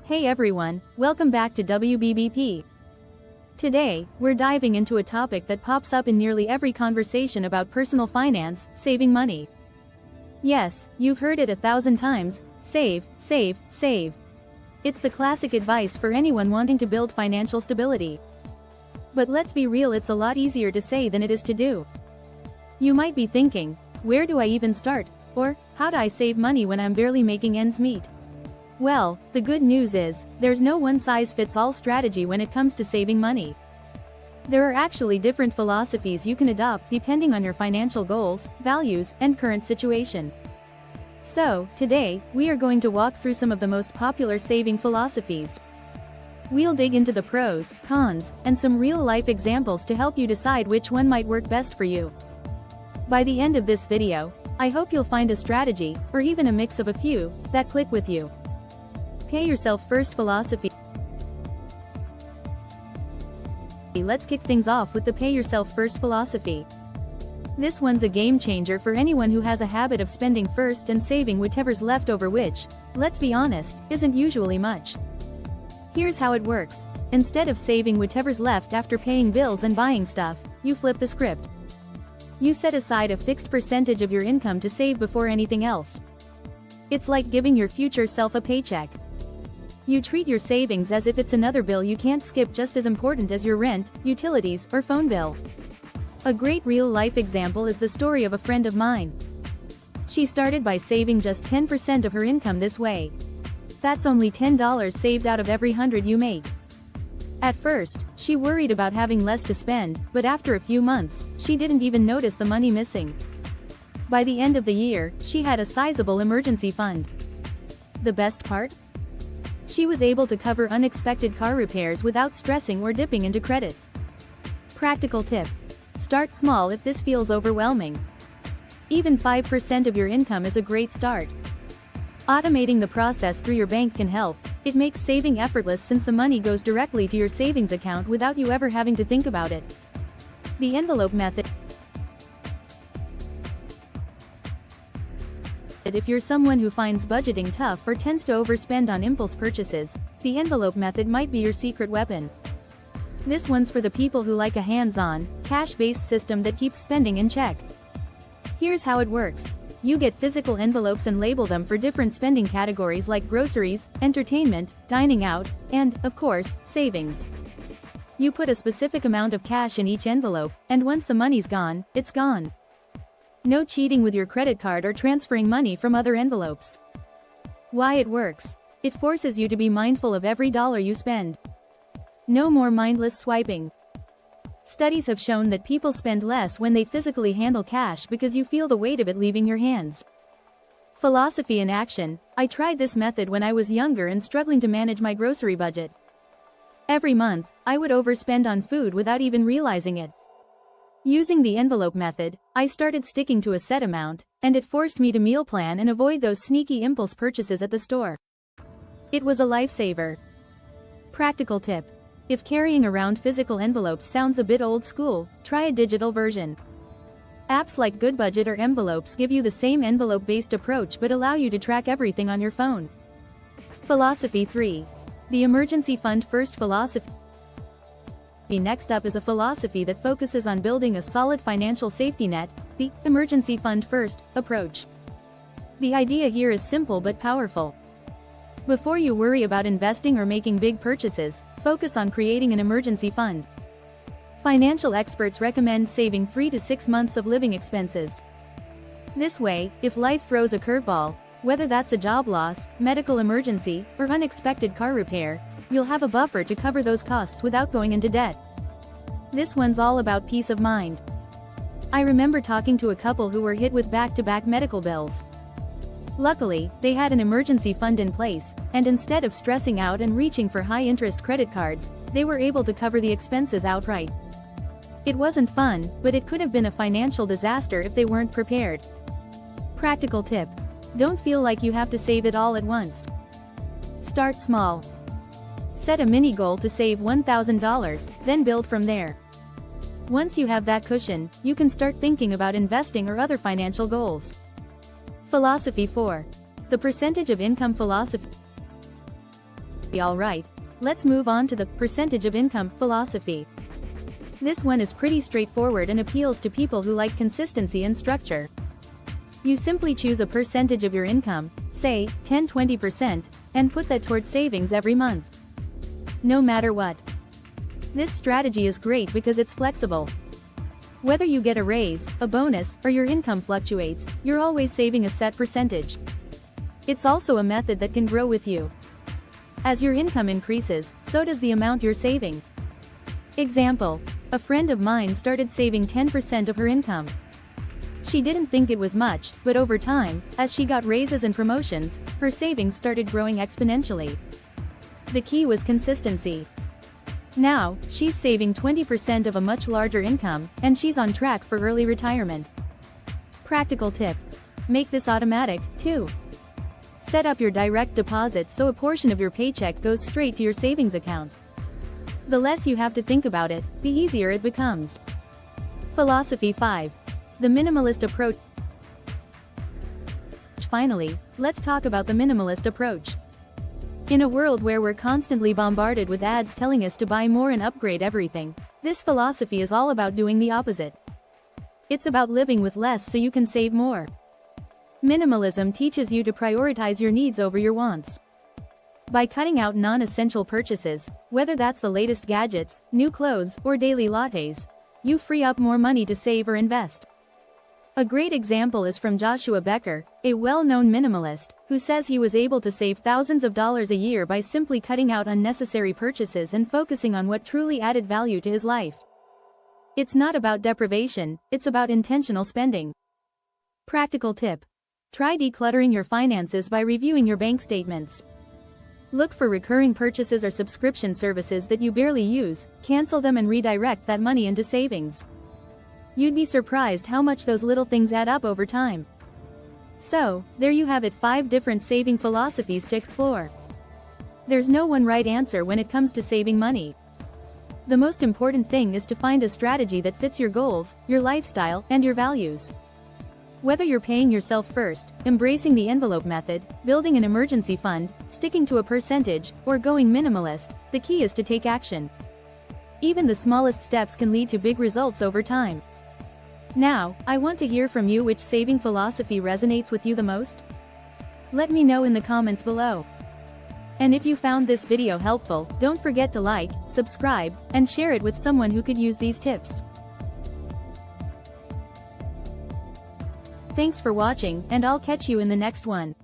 Hey everyone, welcome back to WBBP. Today, we're diving into a topic that pops up in nearly every conversation about personal finance, saving money. Yes, you've heard it 1,000 times, save, save, save. It's the classic advice for anyone wanting to build financial stability. But let's be real, it's a lot easier to say than it is to do. You might be thinking, where do I even start? Or, how do I save money when I'm barely making ends meet? Well, the good news is, there's no one-size-fits-all strategy when it comes to saving money. There are actually different philosophies you can adopt depending on your financial goals, values, and current situation. So, today, we are going to walk through some of the most popular saving philosophies. We'll dig into the pros, cons, and some real-life examples to help you decide which one might work best for you. By the end of this video, I hope you'll find a strategy, or even a mix of a few, that click with you. Pay yourself first philosophy. Let's kick things off with the pay yourself first philosophy. This one's a game changer for anyone who has a habit of spending first and saving whatever's left over, which, let's be honest, isn't usually much. Here's how it works. Instead of saving whatever's left after paying bills and buying stuff, you flip the script. You set aside a fixed percentage of your income to save before anything else. It's like giving your future self a paycheck. You treat your savings as if it's another bill you can't skip, just as important as your rent, utilities, or phone bill. A great real-life example is the story of a friend of mine. She started by saving just 10% of her income this way. That's only $10 saved out of every 100 you make. At first, she worried about having less to spend, but after a few months, she didn't even notice the money missing. By the end of the year, she had a sizable emergency fund. The best part? She was able to cover unexpected car repairs without stressing or dipping into credit. Practical tip. Start small if this feels overwhelming. Even 5% of your income is a great start. Automating the process through your bank can help. It makes saving effortless since the money goes directly to your savings account without you ever having to think about it. The envelope method. If you're someone who finds budgeting tough or tends to overspend on impulse purchases, the envelope method might be your secret weapon. This one's for the people who like a hands-on, cash-based system that keeps spending in check. Here's how it works. You get physical envelopes and label them for different spending categories like groceries, entertainment, dining out, and, of course, savings. You put a specific amount of cash in each envelope, and once the money's gone, it's gone. No cheating with your credit card or transferring money from other envelopes. Why it works? It forces you to be mindful of every dollar you spend. No more mindless swiping. Studies have shown that people spend less when they physically handle cash because you feel the weight of it leaving your hands. Philosophy in action. I tried this method when I was younger and struggling to manage my grocery budget. Every month, I would overspend on food without even realizing it. Using the envelope method, I started sticking to a set amount, and it forced me to meal plan and avoid those sneaky impulse purchases at the store. It was a lifesaver. Practical tip. If carrying around physical envelopes sounds a bit old school, try a digital version. Apps like GoodBudget or Envelopes give you the same envelope-based approach but allow you to track everything on your phone. Philosophy 3. The emergency fund first philosophy. Next up is a philosophy that focuses on building a solid financial safety net, the emergency fund first approach. The idea here is simple but powerful. Before you worry about investing or making big purchases, focus on creating an emergency fund. Financial experts recommend saving 3 to 6 months of living expenses. This way, if life throws a curveball, whether that's a job loss, medical emergency, or unexpected car repair, you'll have a buffer to cover those costs without going into debt. This one's all about peace of mind. I remember talking to a couple who were hit with back-to-back medical bills. Luckily, they had an emergency fund in place, and instead of stressing out and reaching for high-interest credit cards, they were able to cover the expenses outright. It wasn't fun, but it could have been a financial disaster if they weren't prepared. Practical tip. Don't feel like you have to save it all at once. Start small. Set a mini goal to save $1,000, then build from there. Once you have that cushion, you can start thinking about investing or other financial goals. Philosophy 4. The percentage of income philosophy. Alright, let's move on to the percentage of income philosophy. This one is pretty straightforward and appeals to people who like consistency and structure. You simply choose a percentage of your income, say 10-20%, and put that towards savings every month. No matter what. This strategy is great because it's flexible. Whether you get a raise, a bonus, or your income fluctuates, you're always saving a set percentage. It's also a method that can grow with you. As your income increases, so does the amount you're saving. Example: a friend of mine started saving 10% of her income. She didn't think it was much, but over time, as she got raises and promotions, her savings started growing exponentially. The key was consistency. Now, she's saving 20% of a much larger income, and she's on track for early retirement. Practical tip: make this automatic, too. Set up your direct deposit so a portion of your paycheck goes straight to your savings account. The less you have to think about it, the easier it becomes. Philosophy 5. The Minimalist Approach. Finally, let's talk about the minimalist approach. In a world where we're constantly bombarded with ads telling us to buy more and upgrade everything, this philosophy is all about doing the opposite. It's about living with less so you can save more. Minimalism teaches you to prioritize your needs over your wants. By cutting out non-essential purchases, whether that's the latest gadgets, new clothes, or daily lattes, you free up more money to save or invest. A great example is from Joshua Becker, a well-known minimalist, who says he was able to save thousands of dollars a year by simply cutting out unnecessary purchases and focusing on what truly added value to his life. It's not about deprivation, it's about intentional spending. Practical tip: try decluttering your finances by reviewing your bank statements. Look for recurring purchases or subscription services that you barely use, cancel them and redirect that money into savings. You'd be surprised how much those little things add up over time. So, there you have it, 5 different saving philosophies to explore. There's no one right answer when it comes to saving money. The most important thing is to find a strategy that fits your goals, your lifestyle, and your values. Whether you're paying yourself first, embracing the envelope method, building an emergency fund, sticking to a percentage, or going minimalist, the key is to take action. Even the smallest steps can lead to big results over time. Now, I want to hear from you which saving philosophy resonates with you the most. Let me know in the comments below. And if you found this video helpful, don't forget to like, subscribe, and share it with someone who could use these tips. Thanks for watching, and I'll catch you in the next one.